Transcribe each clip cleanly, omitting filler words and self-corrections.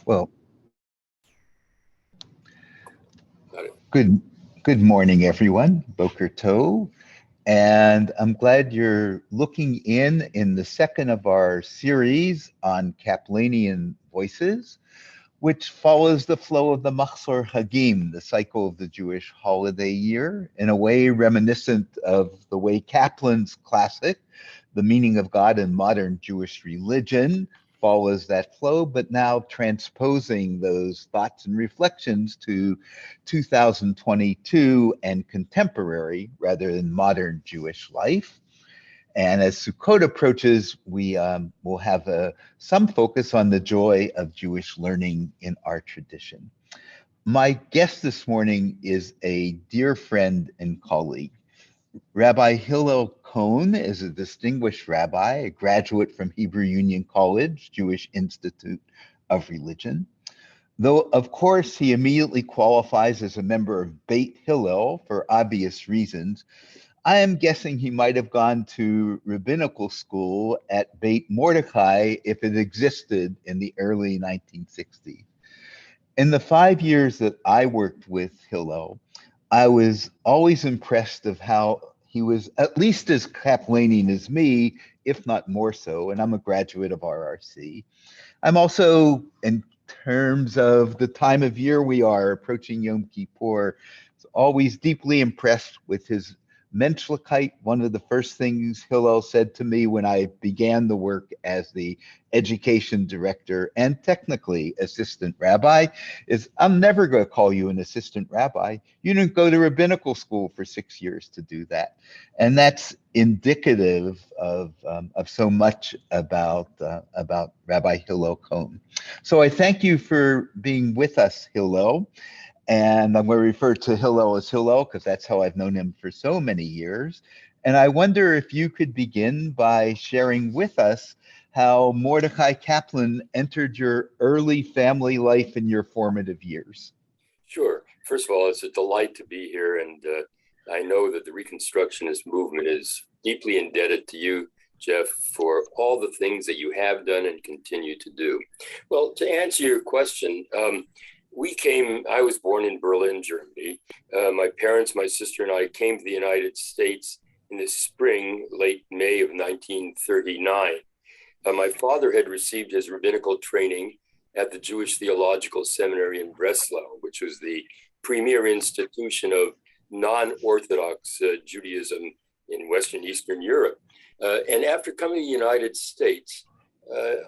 Well, Got it. good good morning, everyone. Boker Tov, and I'm glad you're looking in the second of our series on Kaplanian voices, which follows the flow of the Machzor Hagim, the cycle of the Jewish holiday year, in a way reminiscent of the way Kaplan's classic, The Meaning of God in Modern Jewish Religion, follows that flow, but now transposing those thoughts and reflections to 2022 and contemporary rather than modern Jewish life. And as Sukkot approaches, we will have some focus on the joy of Jewish learning in our tradition. My guest this morning is a dear friend and colleague. Rabbi Hillel Cohn is a distinguished rabbi, a graduate from Hebrew Union College, Jewish Institute of Religion. Though, of course, he immediately qualifies as a member of Beit Hillel for obvious reasons, I am guessing he might have gone to rabbinical school at Beit Mordechai if it existed in the early 1960s. In the 5 years that I worked with Hillel, I was always impressed of how he was at least as Kaplanian as me, if not more so, and I'm a graduate of RRC. I'm also, in terms of the time of year we are approaching Yom Kippur, always deeply impressed with his Menschlichkeit. One of the first things Hillel said to me when I began the work as the education director and technically assistant rabbi is, I'm never going to call you an assistant rabbi. You didn't go to rabbinical school for 6 years to do that. And that's indicative of so much about Rabbi Hillel Cohn. So I thank you for being with us, Hillel. And I'm going to refer to Hillel as Hillel because that's how I've known him for so many years. And I wonder if you could begin by sharing with us how Mordecai Kaplan entered your early family life in your formative years. Sure. First of all, it's a delight to be here, and I know that the Reconstructionist movement is deeply indebted to you, Jeff, for all the things that you have done and continue to do. Well, to answer your question, I was born in Berlin, Germany. My parents, my sister, and I came to the United States in the spring, late May of 1939. My father had received his rabbinical training at the Jewish Theological Seminary in Breslau, which was the premier institution of non-Orthodox Judaism in Western Eastern Europe. And after coming to the United States,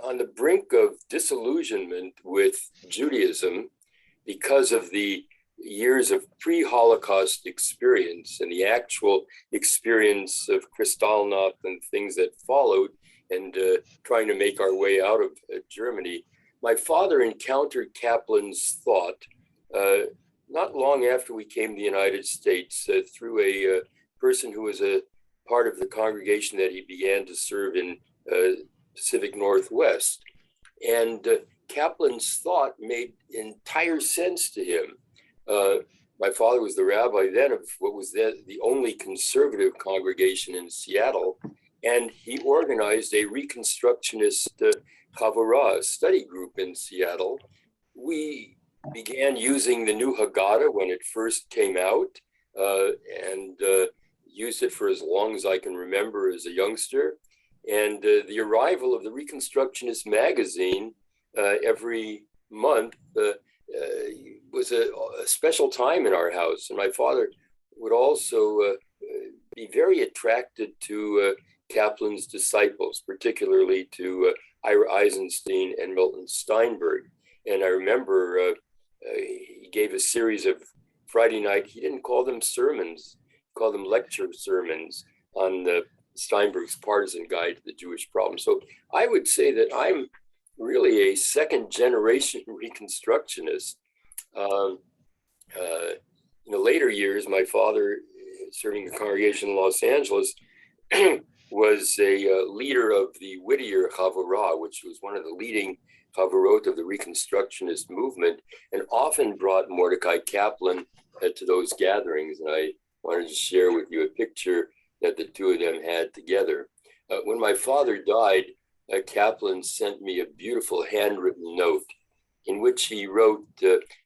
on the brink of disillusionment with Judaism, because of the years of pre-Holocaust experience and the actual experience of Kristallnacht and things that followed, and trying to make our way out of Germany, my father encountered Kaplan's thought not long after we came to the United States through a person who was a part of the congregation that he began to serve in Pacific Northwest. And Kaplan's thought made entire sense to him. My father was the rabbi then of what was the only conservative congregation in Seattle, and he organized a Reconstructionist Chavurah study group in Seattle. We began using the new Haggadah when it first came out, and used it for as long as I can remember as a youngster. And the arrival of the Reconstructionist magazine every month was a special time in our house. And my father would also be very attracted to Kaplan's disciples, particularly to Ira Eisenstein and Milton Steinberg. And I remember he gave a series of Friday night, he didn't call them sermons, he called them lecture sermons on Steinberg's Partisan Guide to the Jewish Problem. So I would say that I'm really a second generation Reconstructionist. In the later years, my father, serving the congregation in Los Angeles, was a leader of the Whittier Chavurah, which was one of the leading Chavurot of the Reconstructionist movement, and often brought Mordecai Kaplan to those gatherings. And I wanted to share with you a picture that the two of them had together. When my father died, Kaplan sent me a beautiful handwritten note. in which he wrote,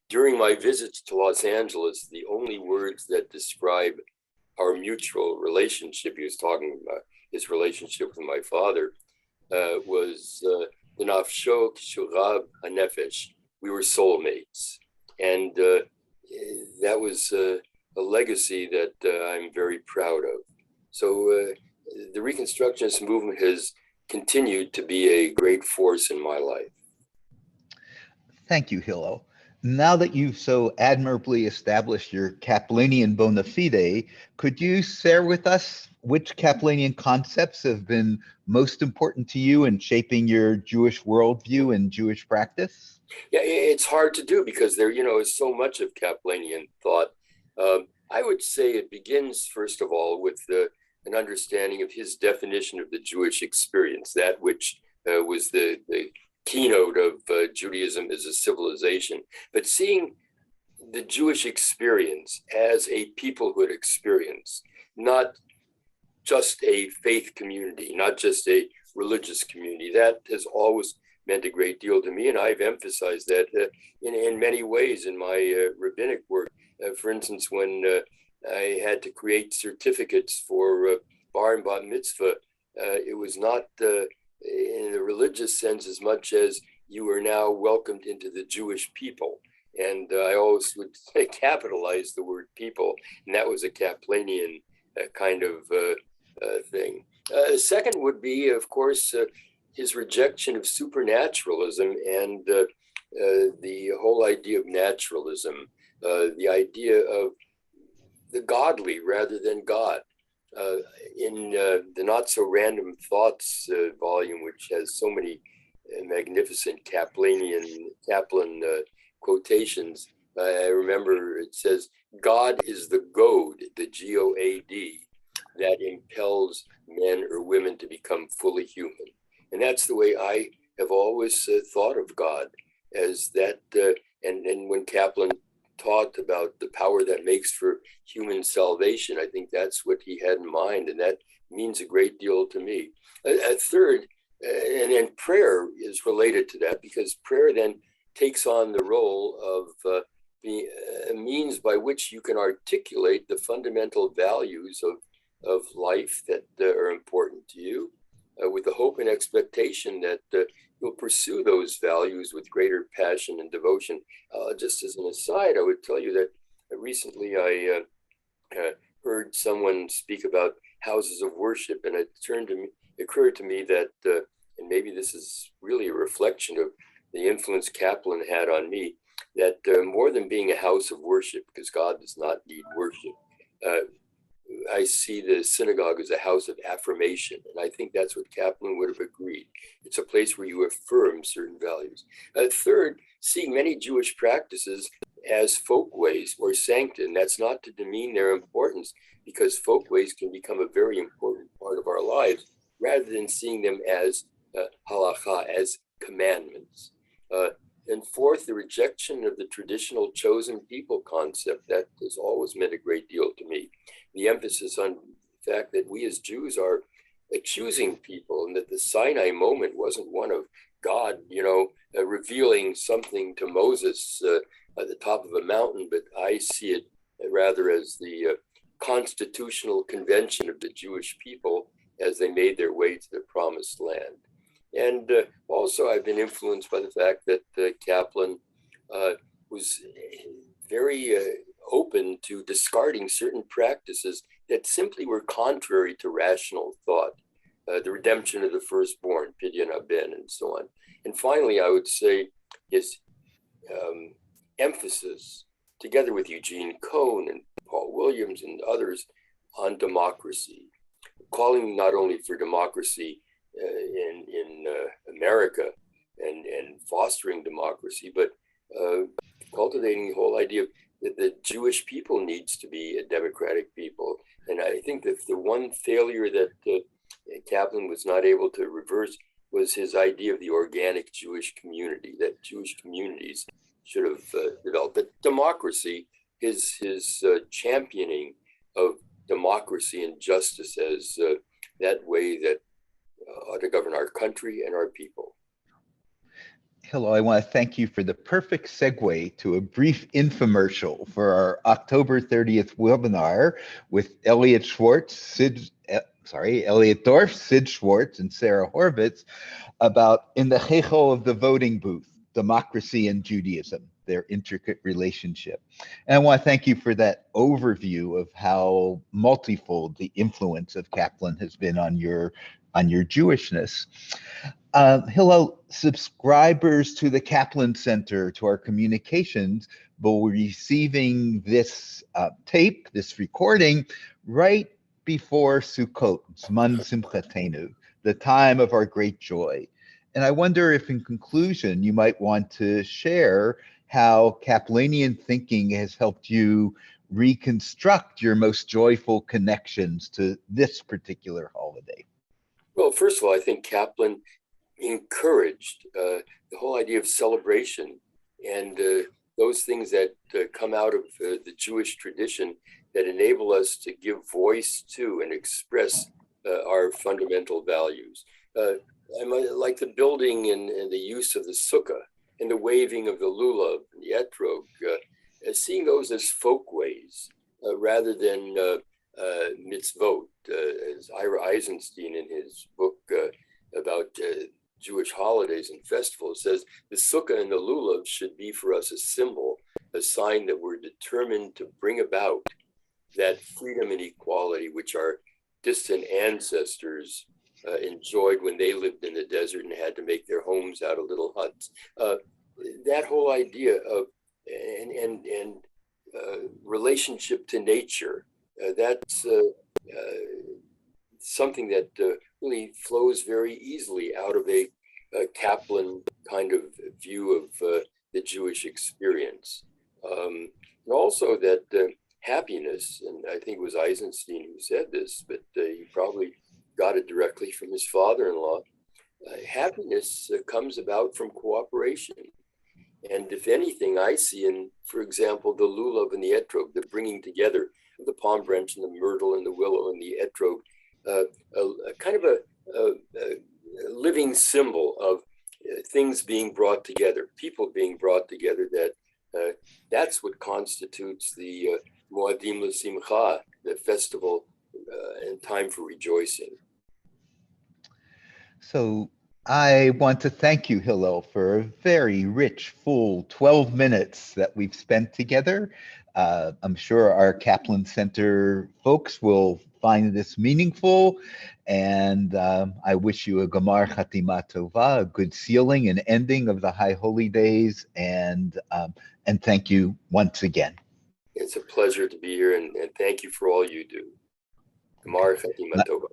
during my visits to Los Angeles, the only words that describe our mutual relationship, he was talking about his relationship with my father, was the nafsho kshurab hanefesh. We were soulmates. And that was a legacy that I'm very proud of. So the Reconstructionist movement has continued to be a great force in my life. Thank you, Hillel. Now that you've so admirably established your Kaplanian bona fide, could you share with us which Kaplanian concepts have been most important to you in shaping your Jewish worldview and Jewish practice? Yeah, it's hard to do because there, is so much of Kaplanian thought. I would say it begins, first of all, with an understanding of his definition of the Jewish experience, that which was the keynote of Judaism as a civilization, but seeing the Jewish experience as a peoplehood experience, not just a faith community, not just a religious community. That has always meant a great deal to me, and I've emphasized that in many ways in my rabbinic work. For instance, when I had to create certificates for bar and bat mitzvah, it was not in the religious sense as much as you are now welcomed into the Jewish people. And I always would capitalize the word people, and that was a Kaplanian kind of thing. Second would be, of course, his rejection of supernaturalism and the whole idea of naturalism, the idea of the godly rather than God. In the Not So Random Thoughts volume, which has so many magnificent Kaplan quotations, I remember it says, God is the goad, the G-O-A-D, that impels men or women to become fully human. And that's the way I have always thought of God, as that, and when Kaplan taught about the power that makes for human salvation, I think that's what he had in mind, and that means a great deal to me. A third, and then prayer is related to that, because prayer then takes on the role of being a means by which you can articulate the fundamental values of life that are important to you, with the hope and expectation that you'll pursue those values with greater passion and devotion. Just as an aside, I would tell you that recently I heard someone speak about houses of worship, and it occurred to me that, and maybe this is really a reflection of the influence Kaplan had on me, that more than being a house of worship, because God does not need worship, I see the synagogue as a house of affirmation. And I think that's what Kaplan would have agreed. It's a place where you affirm certain values. Third, seeing many Jewish practices as folkways or sancta, and that's not to demean their importance, because folkways can become a very important part of our lives, rather than seeing them as halacha, as commandments. And fourth, the rejection of the traditional chosen people concept that has always meant a great deal to me. The emphasis on the fact that we as Jews are a choosing people, and that the Sinai moment wasn't one of God, revealing something to Moses at the top of a mountain, but I see it rather as the constitutional convention of the Jewish people as they made their way to the promised land. And also I've been influenced by the fact that Kaplan was very open to discarding certain practices that simply were contrary to rational thought. The redemption of the firstborn, Pidyon Haben, and so on. And finally, I would say his emphasis, together with Eugene Cohn and Paul Williams and others, on democracy, calling not only for democracy in America and fostering democracy, but cultivating the whole idea that the Jewish people needs to be a democratic people. And I think that the one failure that Kaplan was not able to reverse was his idea of the organic Jewish community, that Jewish communities should have developed. But democracy, his championing of democracy and justice as that way that ought to govern our country and our people. Hello, I want to thank you for the perfect segue to a brief infomercial for our October 30th webinar with Elliot Schwartz, Elliot Dorff, Sid Schwartz, and Sarah Horvitz about In the Hechel of the Voting Booth, Democracy and Judaism, their intricate relationship. And I want to thank you for that overview of how multifold the influence of Kaplan has been on your Jewishness. Hillel, subscribers to the Kaplan Center, to our communications, will be receiving this tape, this recording, right before Sukkot, Zman Simchatenu, the time of our great joy. And I wonder if, in conclusion, you might want to share how Kaplanian thinking has helped you reconstruct your most joyful connections to this particular holiday. Well, first of all, I think Kaplan encouraged the whole idea of celebration and those things that come out of the Jewish tradition that enable us to give voice to and express our fundamental values. I like the building and the use of the sukkah and the waving of the lulav and the etrog, seeing those as folkways rather than mitzvot, as Ira Eisenstein in his book about Jewish holidays and festivals says, the sukkah and the lulav should be for us a symbol, a sign that we're determined to bring about that freedom and equality which our distant ancestors enjoyed when they lived in the desert and had to make their homes out of little huts. That whole idea of and relationship to nature, that's something that really flows very easily out of a Kaplan kind of view of the Jewish experience. And also that happiness, and I think it was Eisenstein who said this, but he probably got it directly from his father-in-law. Happiness comes about from cooperation. And if anything, I see in, for example, the lulav and the etrog, the bringing together of the palm branch and the myrtle and the willow and the etrog, a kind of a living symbol of things being brought together, people being brought together, that's what constitutes the Moadim L'Simcha, the festival and time for rejoicing. So I want to thank you, Hillel, for a very rich, full 12 minutes that we've spent together. I'm sure our Kaplan Center folks will find this meaningful, and I wish you a Gamar Chatima Tova, a good sealing and ending of the High Holy Days, and thank you once again. It's a pleasure to be here, and thank you for all you do. Gamar Chatima Tova.